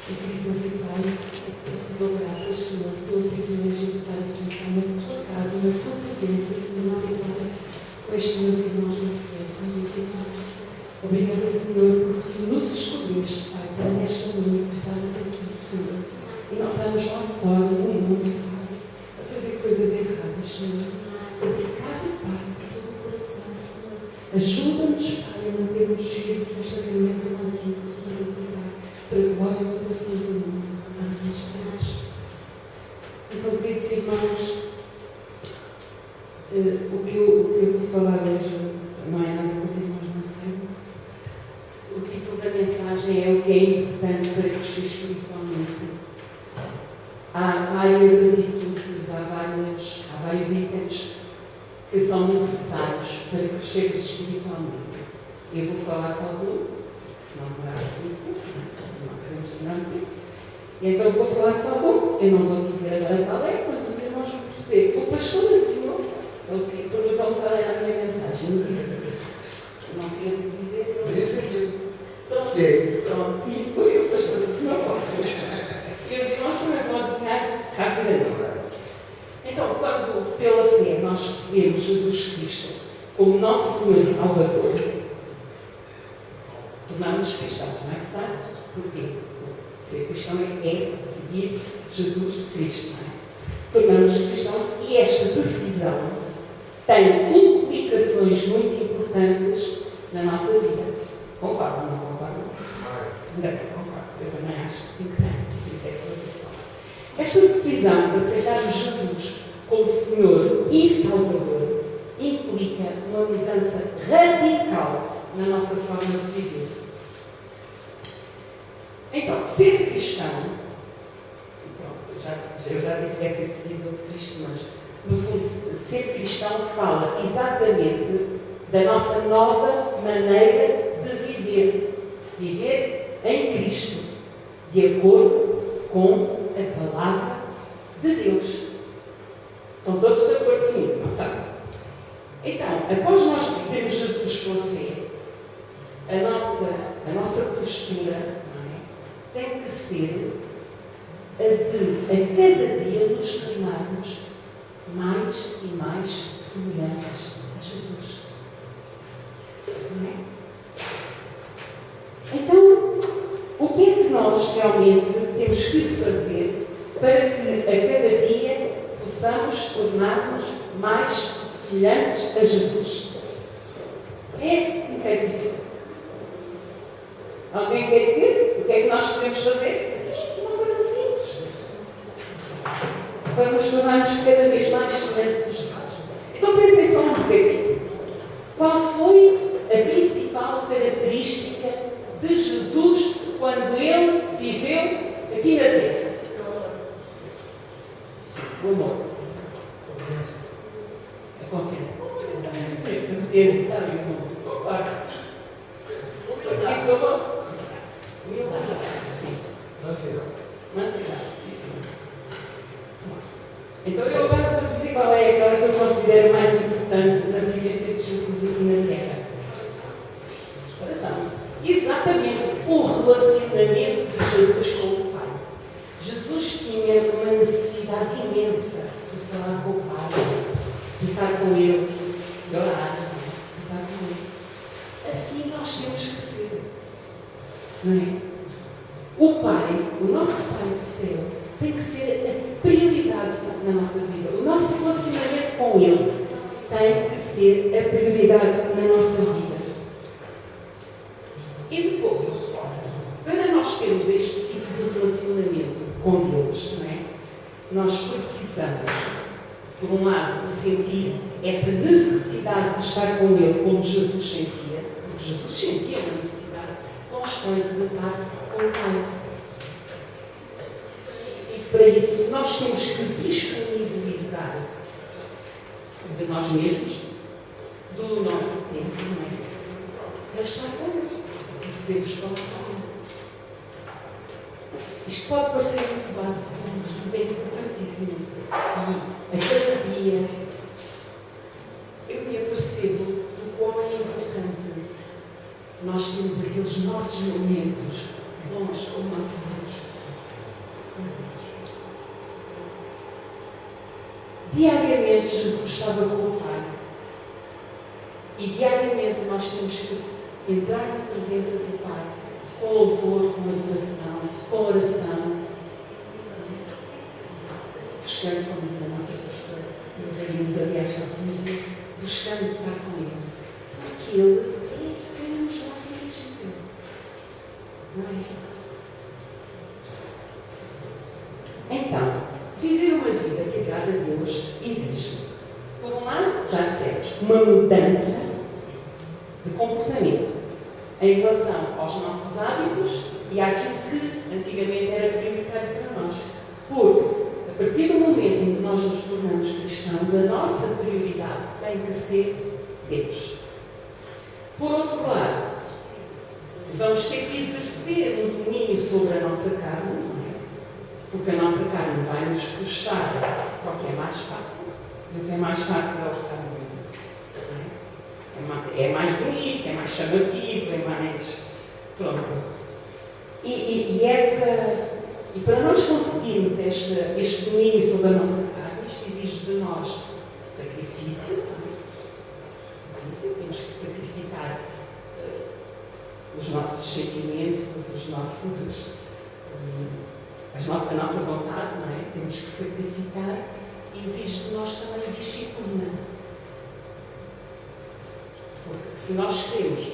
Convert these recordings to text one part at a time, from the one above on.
E querido Deus e Pai, eu te dou graças, Senhor, pelo privilégio de estar aqui na tua casa, na tua presença, Senhor, com estes meus irmãos na fé, Senhor, Senhor. Obrigada, Senhor, porque tu nos escolheste, Pai, para nesta noite estarmos aqui, Senhor, e não estarmos lá fora, no mundo, Pai, a fazer coisas erradas, Senhor. Sempre cada parte de todo o coração, Senhor. Ajuda-nos, Pai, a mantermos vivos nesta caminhada contigo, Senhor, Senhor, para a glória do teu santo nome. Amém, Jesus. Então, queridos irmãos, o que eu vou falar hoje não é nada com os irmãos, não sei. O título da mensagem é o que é importante para crescer espiritualmente. Há várias atitudes, há vários itens que são necessários para crescermos espiritualmente. Eu vou falar só de um, porque senão não há assim, não queremos não. Então eu vou falar só de um, eu não vou dizer agora qual é, mas os irmãos vão perceber. O pastor afirmou, ele perguntou-me qual era a minha mensagem, eu disse, eu não queria dizer, eu disse aquilo. Pronto, e depois o pastor afirmou. E os irmãos também vão adivinhar rapidamente. Então, quando pela fé nós recebemos Jesus Cristo como nosso Senhor e Salvador, tornamos-nos cristãos, não é verdade? Porquê? Ser cristão é seguir Jesus Cristo, não é? Tornamos-nos cristãos e esta decisão tem implicações muito importantes na nossa vida. Concordam ou não concordam? Ainda bem, concordo. Eu também acho que sim, que tem. Por isso é que eu vou falar. Esta decisão de aceitarmos Jesus como Senhor e Salvador implica uma mudança radical na nossa forma de viver. Então, ser cristão, eu já disse que é ser seguidor de Cristo, mas no fundo, ser cristão fala exatamente da nossa nova maneira de viver. Viver em Cristo, de acordo com a palavra de Deus. Estão todos de acordo comigo, não estão? Então, após nós recebermos Jesus pela fé, a nossa postura, não é, tem que ser a de, a cada dia, nos tornarmos mais e mais semelhantes a Jesus. Não é? Então, o que é que nós realmente temos que fazer para que a cada dia possamos tornar-nos mais semelhantes a Jesus? Quem é que me quer dizer? Alguém quer dizer o que é que nós podemos fazer? Sim, uma coisa simples. Para nos tornarmos cada vez mais semelhantes a Jesus. Então pensem só um bocadinho. Qual foi a principal característica de Jesus quando ele viveu aqui na Terra? O amor. A confiança. A confiança está bem, irmão. Concordo. Isso é bom. Humildade. Sim. Mansidade. Sim, sim. Então eu agora vou dizer qual é aquela que eu considero mais importante na vivência de Jesus aqui na Terra. Coração. Exatamente o relacionamento de Jesus com o Pai. Jesus tinha uma necessidade imensa de falar com o Pai, de estar com Ele, de orar, de estar com Ele. Assim nós temos que ser. Não é? O Pai, o nosso Pai do céu, tem que ser a prioridade na nossa vida. O nosso relacionamento com Ele tem que ser a prioridade na nossa vida. E depois, para nós termos este tipo de relacionamento com Deus, não é? Nós precisamos, por um lado, de sentir essa necessidade de estar com Ele como Jesus sentia, porque Jesus sentia uma necessidade constante de estar com o Pai. E para isso, nós temos que disponibilizar de nós mesmos, do nosso tempo, não é? Para estar com Ele. Devemos falar com Ele. Isto pode parecer muito básico, mas é importantíssimo. E a cada dia eu me apercebo do quão é importante nós termos aqueles nossos momentos bons com o nosso Deus. Diariamente Jesus estava com o Pai. E diariamente nós temos que entrar na presença do Pai, com louvor, com adoração, com oração, buscando, como diz a nossa pastora, diz aliás, buscando estar com Ele. Porque Ele é quem nos dá a vida. Não é? Então, viver uma vida que agrada a Deus exige, por um lado, já dissemos, uma mudança de comportamento em relação aos nossos hábitos e àquilo que antigamente era prioritário para nós. Porque, a partir do momento em que nós nos tornamos cristãos, a nossa prioridade tem que ser Deus. Por outro lado, vamos ter que exercer um domínio sobre a nossa carne, não é? Porque a nossa carne vai nos puxar para o que é mais fácil. O que é mais fácil é o que está bonito. É mais bonito, é mais chamativo, é mais. Pronto. E para nós conseguirmos este domínio sobre a nossa carne, isto exige de nós sacrifício. Temos que sacrificar os nossos sentimentos, a nossa vontade, não é? Temos que sacrificar e exige de nós também disciplina. Porque se nós queremos,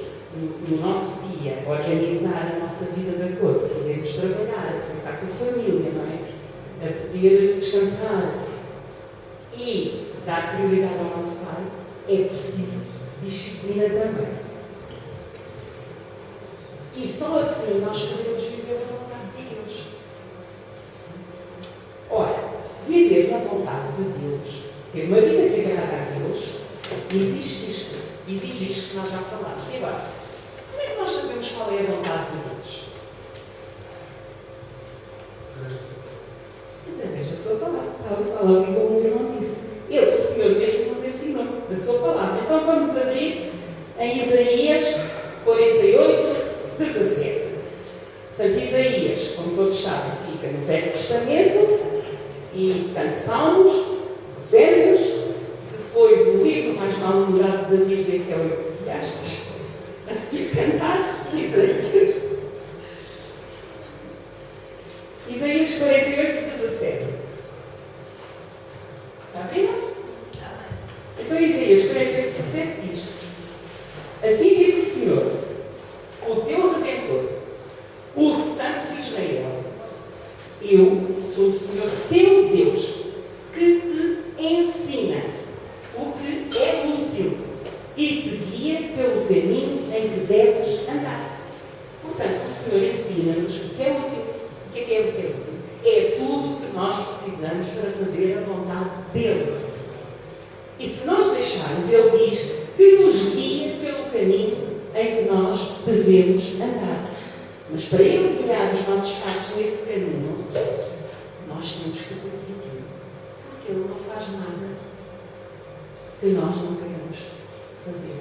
no nosso dia, organizar a nossa vida de acordo, podemos trabalhar, a estar com a família, não é? A poder descansar e dar prioridade ao nosso Pai, é preciso disciplina também. E só assim nós podemos viver a vontade de Deus. Ora, viver na vontade de Deus, ter uma vida que agrada a Deus, exige isto que nós já falámos. E agora, como é que nós sabemos qual é a vontade de Deus? Através da sua palavra. Tal ali como o irmão disse. O Senhor mesmo nos ensinou da sua palavra. Então vamos abrir em Isaías 48, 17. Portanto, Isaías, como todos sabem, fica no Velho Testamento e, portanto, Salmos, Provérbios, depois o livro mais mal lembrado da Bíblia, que é o Eclesiastes, a seguir Cantares, Isaías. Isaías 48, 17. Está bem? Então, Isaías 48, 17 diz: assim diz o Senhor, o teu Redentor, o Santo de Israel: eu sou o Senhor teu Deus, que te ensina o que é útil e te guia pelo caminho em que deves andar. Portanto, o Senhor ensina-nos o que é útil. O que é útil? É tudo o que nós precisamos para fazer a vontade dele. E se nós deixarmos, ele diz que nos guia pelo caminho em que nós devemos andar. Mas para ele guiar os nossos passos nesse caminho, nós temos que permitir. Porque ele não faz nada que nós não queremos fazer.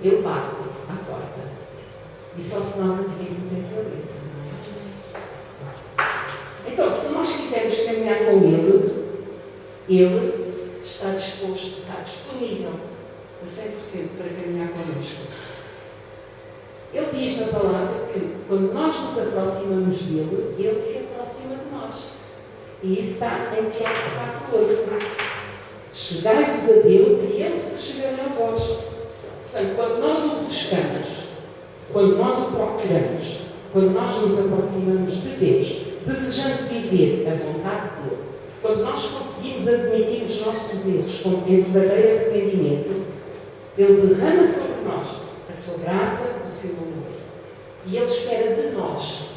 Ele bate à porta. E só se nós abrirmos é que ele entra, não é? Então, se nós quisermos caminhar com ele está disposto, está disponível a 100% para caminhar connosco. Ele diz na palavra que quando nós nos aproximamos dele, ele se aproxima de nós. E isso está em Tiago 4:8. Chegai-vos a Deus e ele se chegará a vós. Portanto, quando nós o buscamos, quando nós o procuramos, quando nós nos aproximamos de Deus, desejando viver a vontade dele, quando nós conseguimos admitir os nossos erros com verdadeiro arrependimento, ele derrama sobre nós a sua graça, o seu amor. E ele espera de nós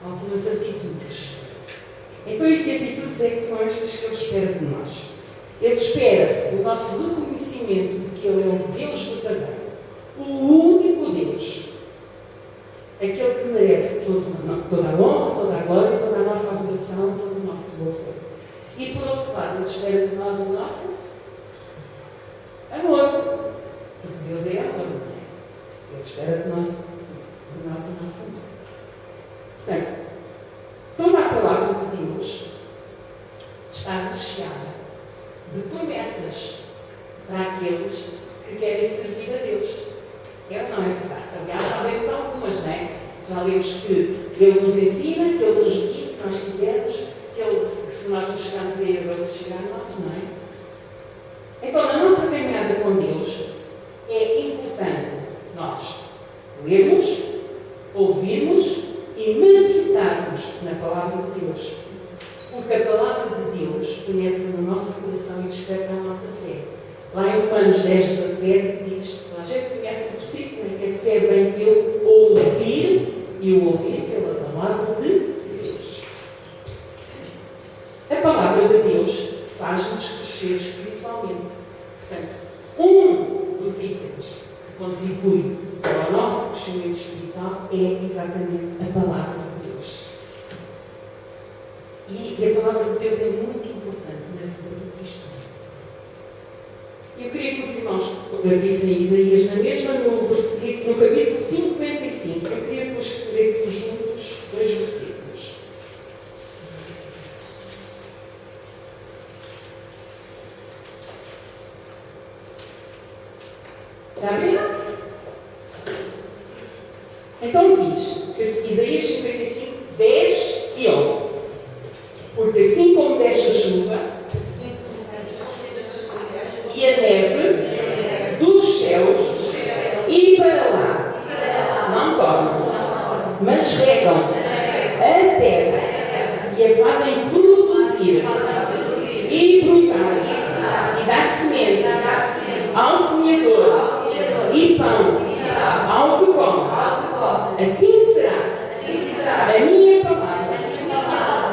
algumas atitudes. Então, e que atitudes é que são estas que ele espera de nós? Ele espera o nosso reconhecimento de que ele é o Deus verdadeiro, o único Deus, aquele que merece toda a honra, toda a glória, toda a nossa adoração, todo o nosso louvor. E por outro lado, ele espera de nós o nosso amor, porque Deus é amor, não é? Ele espera de nós o nosso amor. Portanto, toda a palavra de promessas para aqueles que querem servir a Deus. É ou não é verdade? Aliás, já lemos algumas, não é? Já lemos que Ele nos ensina, que Ele nos guia, se nós quisermos, que Ele, se nós nos chegarmos a Ele, Ele se chegar a nós, não é? Então, na nossa caminhada com Deus, é importante nós lermos, ouvirmos e meditarmos na Palavra de Deus. Porque a Palavra de Deus penetra no nosso coração e desperta a nossa fé. Lá em Romanos 10:17 diz, a gente conhece o versículo, né, que a fé vem pelo ouvir e o ouvir pela Palavra de Deus. A Palavra de Deus faz-nos crescer espiritualmente. Portanto, um dos itens que contribui para o nosso crescimento espiritual é exatamente a Palavra de Deus. E a Palavra de Deus é muito importante na vida do cristão. Eu queria que os irmãos abrissem Isaías na mesma, no capítulo 55. Eu queria que os lêssemos juntos 2 versículos. Está bem? Então diz, Isaías 55, 10 e 11. Porque assim como desce a chuva e a neve dos céus e para lá não tornam, mas regam a terra e a fazem produzir e brotar e dar semente ao semeador e pão ao que come. Assim será a minha palavra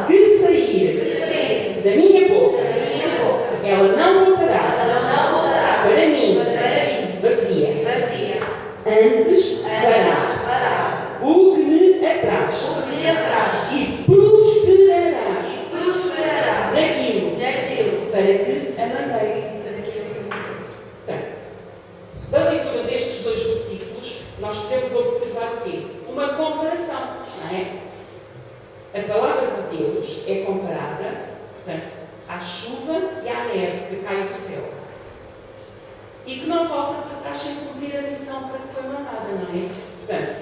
que sair da minha boca. Ela não voltará para mim vazia. Antes fará o que me apraz e prosperará naquilo para que a mantenha. Da leitura destes 2 versículos, nós podemos observar o quê? Uma comparação, não é? A palavra de Deus é comparada, portanto, à chuva e à neve que cai do céu. E que não volta para trás sem cumprir a missão para que foi mandada, não é? Portanto,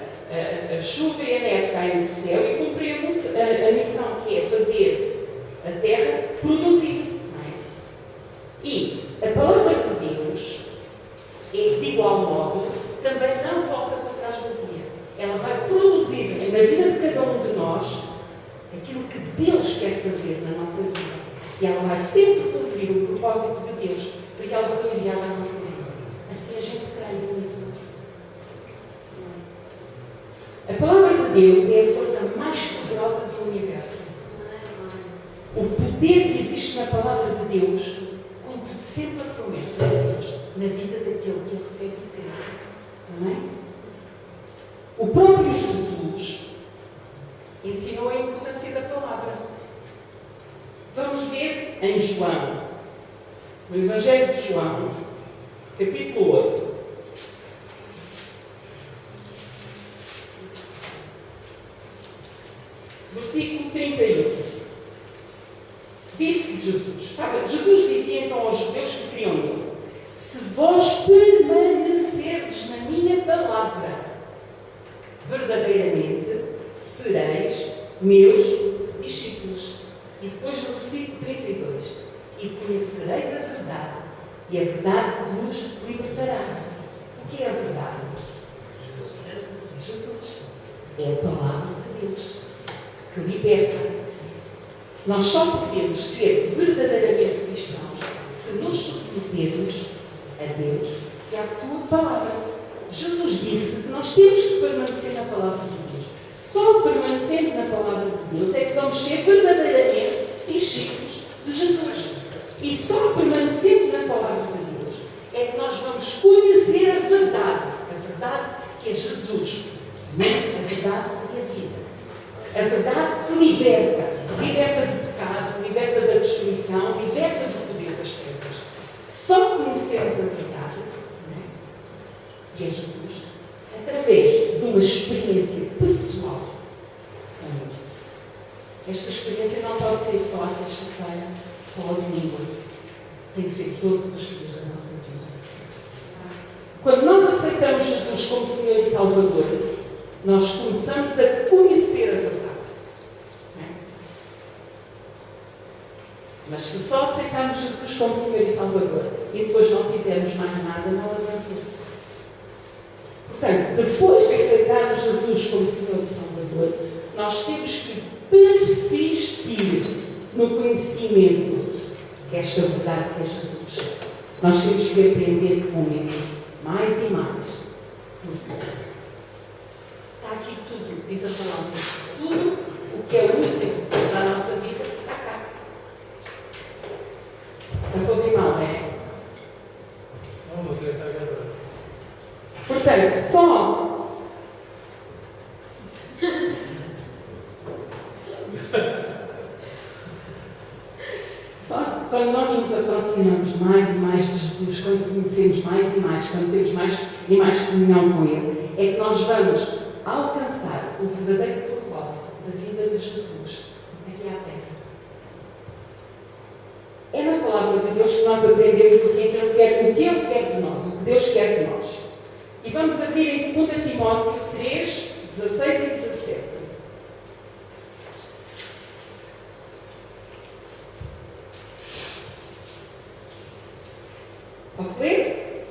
a chuva e a neve caem do céu e cumprimos a missão que é fazer a terra produzir, não é? E a palavra de Deus de igual modo, também não volta para trás vazia. Ela vai produzir na vida de cada um de nós aquilo que Deus quer fazer na nossa vida. E ela vai sempre cumprir o propósito de Deus, porque ela foi enviada à nossa vida. Assim a gente crê nisso. A palavra de Deus é a força mais poderosa do universo. O poder que existe na palavra de Deus cumpre sempre a promessa de Deus na vida daquele que recebe e crê. Não é? O próprio Jesus ensinou a importância da palavra. Vamos ver em João, no Evangelho de João, capítulo 8. Versículo 31. Disse Jesus, Jesus dizia então aos judeus que criam nele: se vós permanecerdes na minha palavra, verdadeiramente sereis meus discípulos. E depois no versículo 32, e conhecereis a verdade, e a verdade vos libertará. O que é a verdade? É Jesus. É a palavra de Deus que liberta. Nós só podemos ser verdadeiramente cristãos se nos submetermos a Deus e à sua palavra. Jesus disse que nós temos que permanecer na palavra de Deus. Só permanecendo na palavra de Deus é que vamos ser verdadeiramente discípulos de Jesus. E só permanecendo na palavra de Deus é que nós vamos conhecer a verdade que é Jesus, a verdade e a vida. A verdade que liberta do pecado, liberta da destruição, liberta do poder das trevas. Só conhecemos a verdade, que é Jesus, através de uma experiência pessoal. Esta experiência não pode ser só à sexta-feira, só ao domingo. tem que ser todos os dias da nossa vida. Quando nós aceitamos Jesus como Senhor e Salvador, nós começamos a conhecer a verdade. Não é? Mas se só aceitarmos Jesus como Senhor e Salvador e depois não fizermos mais nada, não adianta. Portanto, depois de aceitarmos Jesus como Senhor e Salvador, nós temos que persistir no conhecimento desta verdade que é Jesus. Nós temos que aprender com Ele mais e mais. Porque está aqui tudo, diz a palavra. Tudo o que é útil para a nossa vida está cá. Está sobre mal, não é? Não, você está gravando. Portanto, só quando nós nos aproximamos mais e mais de Jesus, quando conhecemos mais e mais, quando temos mais e mais comunhão com Ele, é que nós vamos alcançar o verdadeiro propósito da vida de Jesus aqui à Terra. É na palavra de Deus que nós aprendemos o que Ele quer de nós, o que Deus quer de nós. E vamos abrir em 2 Timóteo 3, 16 e 17. Posso ler?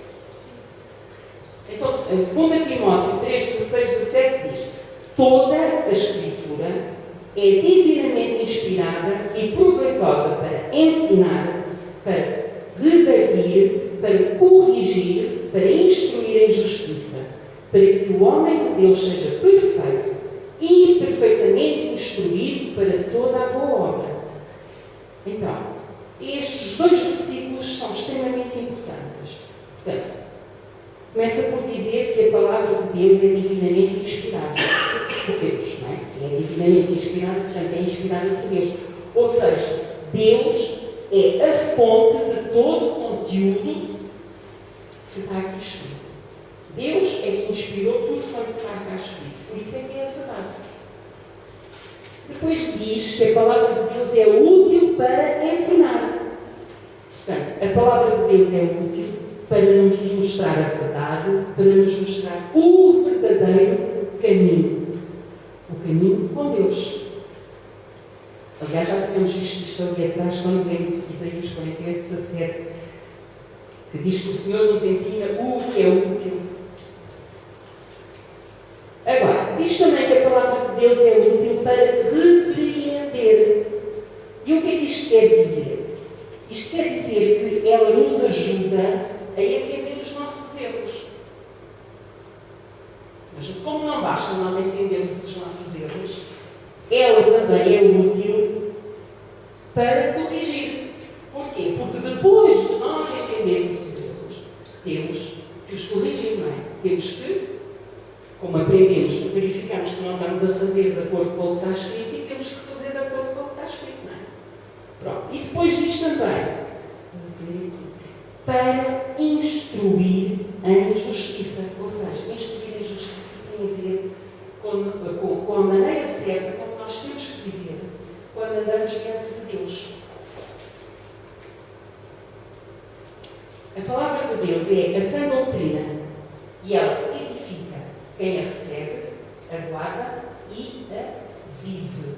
Então, 2 Timóteo 3, 16 e 17 diz: toda a Escritura é divinamente inspirada e proveitosa para ensinar, para redarguir, para corrigir, para instruir em justiça, para que o homem de Deus seja perfeito e perfeitamente instruído para toda a boa obra. Então, estes dois versículos são extremamente importantes. Portanto, começa por dizer que a palavra de Deus é divinamente inspirada por Deus, não é? É divinamente inspirada, portanto, é inspirada por Deus. Ou seja, Deus é a fonte de todo o conteúdo que está aqui escrito. Deus é que inspirou tudo quanto está aqui escrito. Por isso é que é a verdade. Depois diz que a palavra de Deus é útil para ensinar. Portanto, a palavra de Deus é útil para nos mostrar a verdade, para nos mostrar o verdadeiro caminho. O caminho com Deus. Aliás, já tínhamos visto isto ali atrás, quando lemos Isaías 48, 17, que diz que o Senhor nos ensina o que é útil. Agora, diz também que a palavra de Deus é útil para repreender. E o que é que isto quer dizer? Isto quer dizer que ela nos ajuda a entender os nossos erros. Mas como não basta nós entendermos os nossos erros, ela também é útil para corrigir. Porquê? Porque depois de nós entendermos os erros, temos que os corrigir, não é? Temos que, como aprendemos, verificamos que não estamos a fazer de acordo com o que está escrito e temos que fazer de acordo com o que está escrito, não é? Pronto. E depois diz também para instruir em justiça. Ou seja, instruir em justiça tem a ver com a maneira certa como nós temos que viver quando andamos diante de Deus. A palavra de Deus é a sã doutrina e ela edifica quem a recebe, aguarda e a vive.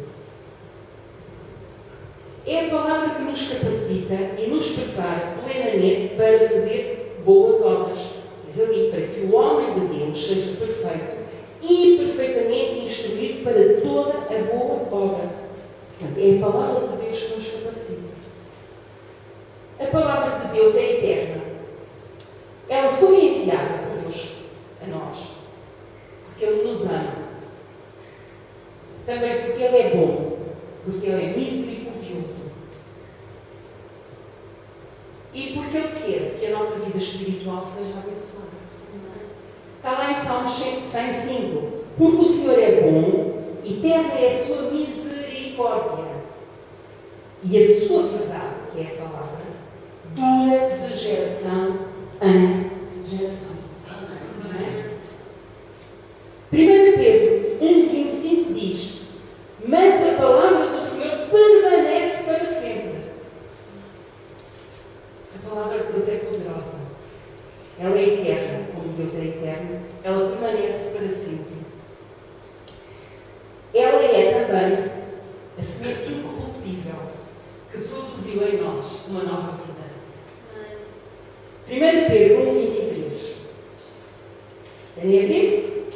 É a palavra que nos capacita e nos prepara plenamente para fazer boas obras. Diz ali, para que o homem de Deus seja perfeito e perfeitamente instruído para toda a boa obra. Portanto, é a palavra de Deus que nos capacita. A palavra de Deus é eterna. Ela foi enviada por Deus a nós, porque Ele nos ama. Também porque Ele é bom, porque Ele é misericordioso. E porque Ele quer que a nossa vida espiritual seja abençoada. Está lá em Salmos 105. Porque o Senhor é bom, eterna é a sua misericórdia. E a sua verdade, que é a palavra, dura de geração em geração. Não é? 1 Pedro 1,25 diz: mas a palavra do Senhor permanece para sempre. A também a semente incorruptível que produziu em nós uma nova vida. 1 Pedro 1,23. Tem a ver?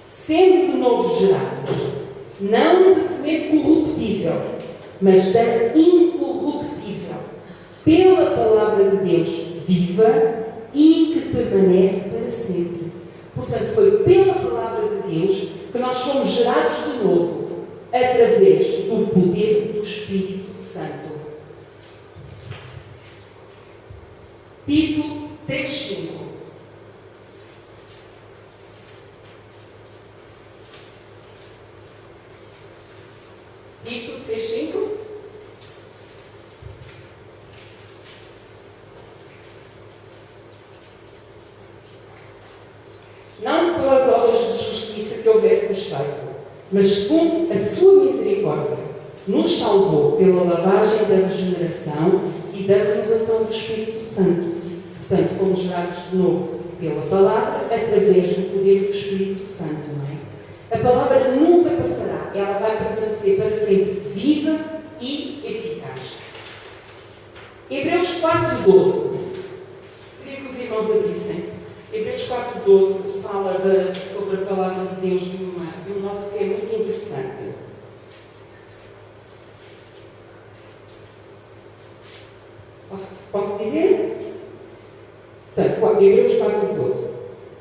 Sendo de novo gerados, não de semente corruptível, mas da incorruptível, pela palavra de Deus viva e que permanece para sempre. Portanto, foi pela palavra de Deus que nós somos gerados de novo, através do poder do Espírito Santo. Tito 3,5. Tito 3,5. Não pelas obras de justiça que houvéssemos feito, mas segundo a sua misericórdia, nos salvou pela lavagem da regeneração e da renovação do Espírito Santo. Portanto, fomos gerados de novo pela palavra, através do poder do Espírito Santo, não é? A palavra nunca passará, ela vai permanecer para sempre viva e eficaz. Hebreus 4,12. Queria que os irmãos abrissem. Hebreus 4,12 fala sobre a palavra de Deus de um modo que é muito interessante. Posso dizer? Portanto, Hebreus 4,12.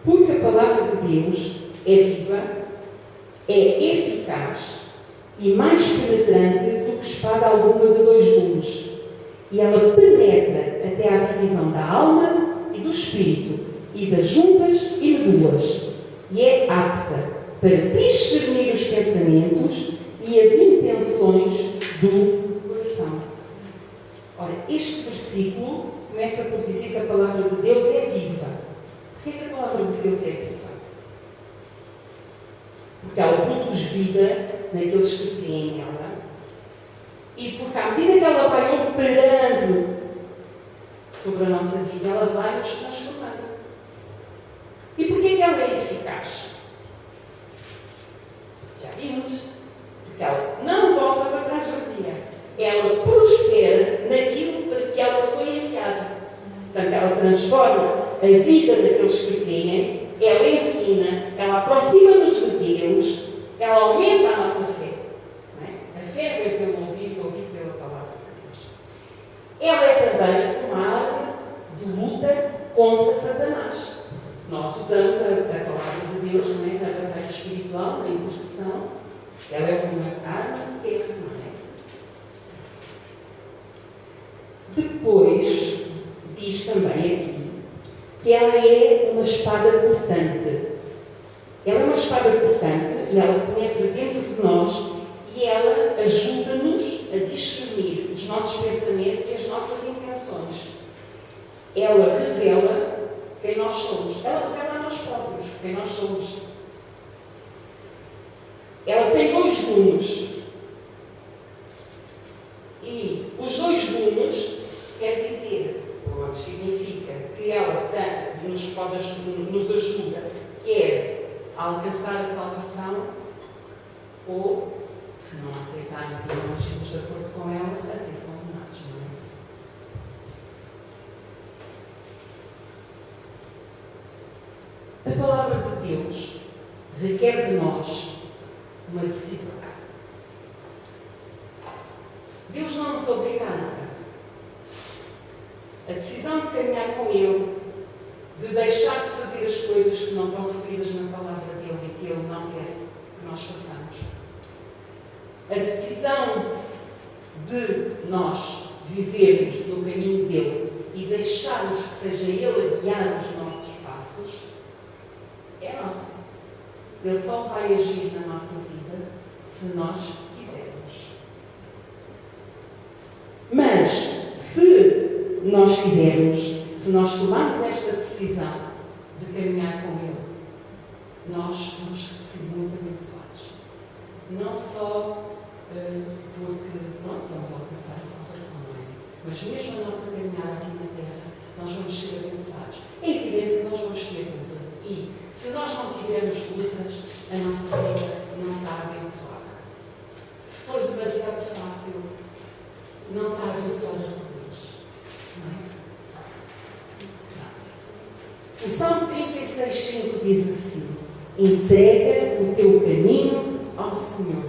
Porque a palavra de Deus é viva, é eficaz e mais penetrante do que espada alguma de 2 gumes. E ela penetra até à divisão da alma e do espírito, e das juntas e medulas, e é apta para discernir os pensamentos e as intenções do coração. Ora, este versículo começa por dizer que a palavra de Deus é viva. Porquê que a palavra de Deus é viva? Porque ela produz vida naqueles que creem nela, e porque à medida que ela vai operando sobre a nossa vida, ela vai nos transformando. E porquê que ela é eficaz? Já vimos. Porque ela não volta para trás vazia. Ela prospera naquilo para que ela foi enviada. Portanto, ela transforma a vida daqueles que creem, ela ensina, ela aproxima-nos de Deus, ela aumenta a nossa fé. Não é? A fé vem pelo ouvir, ouvir pela palavra de Deus. Ela é também uma arma de luta contra Satanás. Nós usamos a palavra de Deus, não é? Na batalha espiritual, na intercessão. Ela é uma arma de guerra, não é? Depois, diz também aqui que ela é uma espada cortante. Ela é uma espada cortante e ela penetra dentro de nós e ela ajuda-nos a discernir os nossos pensamentos e as nossas intenções. Ela revela quem nós somos. Ela revela a nós próprios quem nós somos. Ela tem 2 gumes. E os 2 gumes quer dizer, ou significa, que ela nos ajuda, quer a alcançar a salvação, ou, se não aceitarmos e não agirmos de acordo com ela, a ser condenados, não é? A palavra de Deus requer de nós uma decisão. Deus não nos obriga a nada. A decisão de caminhar com Ele, de deixar de fazer as coisas que não estão referidas na palavra dEle e que Ele não quer que nós façamos. A decisão de nós vivermos no caminho dEle e deixarmos que seja Ele a guiar os nossos passos é nossa. Ele só vai agir na nossa vida se nós quisermos. Mas, se nós fizermos, se nós tomarmos esta decisão de caminhar com Ele, nós vamos ser muito abençoados. Não só porque, pronto, vamos alcançar a salvação, não é? Mas mesmo a nossa caminhada aqui na Terra, nós vamos ser abençoados. É evidente que nós vamos ter lutas. E, se nós não tivermos lutas, Salmo 36,5 diz assim: entrega o teu caminho ao Senhor,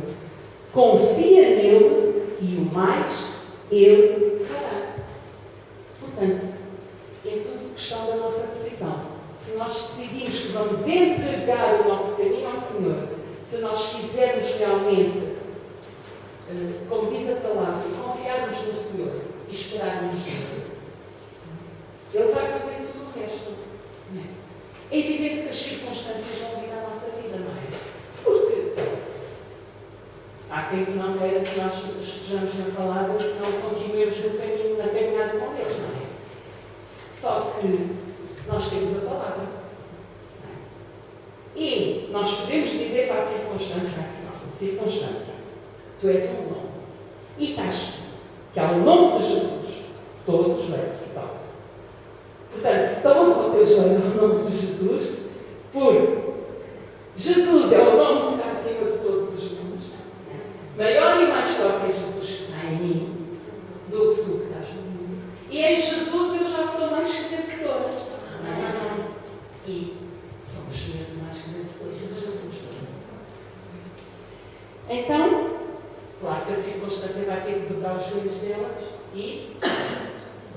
confia nele e o mais Ele fará. Portanto, é tudo questão da nossa decisão. Se nós decidimos que vamos entregar o nosso caminho ao Senhor, se nós quisermos realmente, como diz a palavra, confiarmos no Senhor e esperarmos nele, Ele vai fazer tudo o resto. Não é? É evidente que as circunstâncias vão vir à nossa vida, não é? Porque há quem não queira que nós estejamos na palavra e não continuemos no caminho, na caminhada com Deus, não é? Só que nós temos a palavra. Não é? E nós podemos dizer para a circunstância assim: circunstância, tu és um nome. E estás que ao nome de Jesus todos joelhos se dobram. Portanto, toma o teu joelho ao nome de Jesus, porque Jesus é o nome que está acima de todos os nomes. Maior e mais forte é Jesus que está em mim do que tu que estás no mundo. E em Jesus eu já sou mais que vencedora. E somos mesmo mais que vencedores em Jesus. Então, claro que a circunstância vai ter que dobrar os joelhos delas e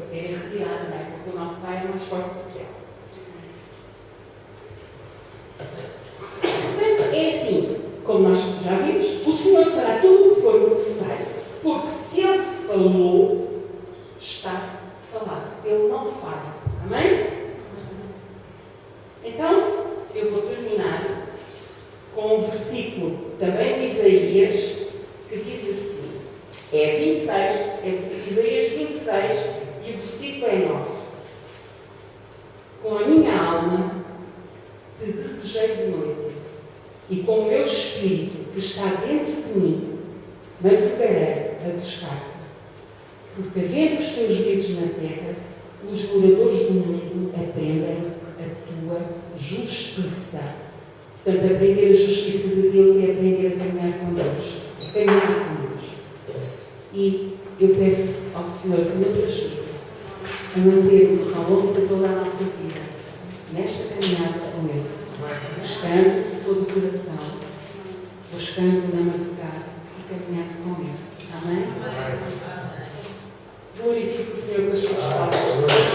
querem retirar, não é? Porque o nosso Pai é mais forte do que ela. Portanto, é assim, como nós já vimos, o Senhor fará tudo o que for necessário, porque se Ele falou, está falado. Ele não falha. Amém? Então, eu vou terminar com um versículo também de Isaías, que diz assim, Isaías 26, e o versículo é 9. Com a minha alma te desejei de noite, e com o meu espírito que está dentro de mim, madrugarei a buscar-te. Porque havendo os teus juízos na terra, os moradores do mundo aprendem a tua justiça. Portanto, aprender a justiça de Deus é aprender a caminhar com Deus. É caminhar com Deus. E eu peço ao Senhor que nos ajude a manter-nos ao longo de toda a nossa vida nesta caminhada com Ele, buscando de todo o coração, buscando na madrugada e caminhando com Ele. Amém? Glorifique o Senhor com as suas palavras.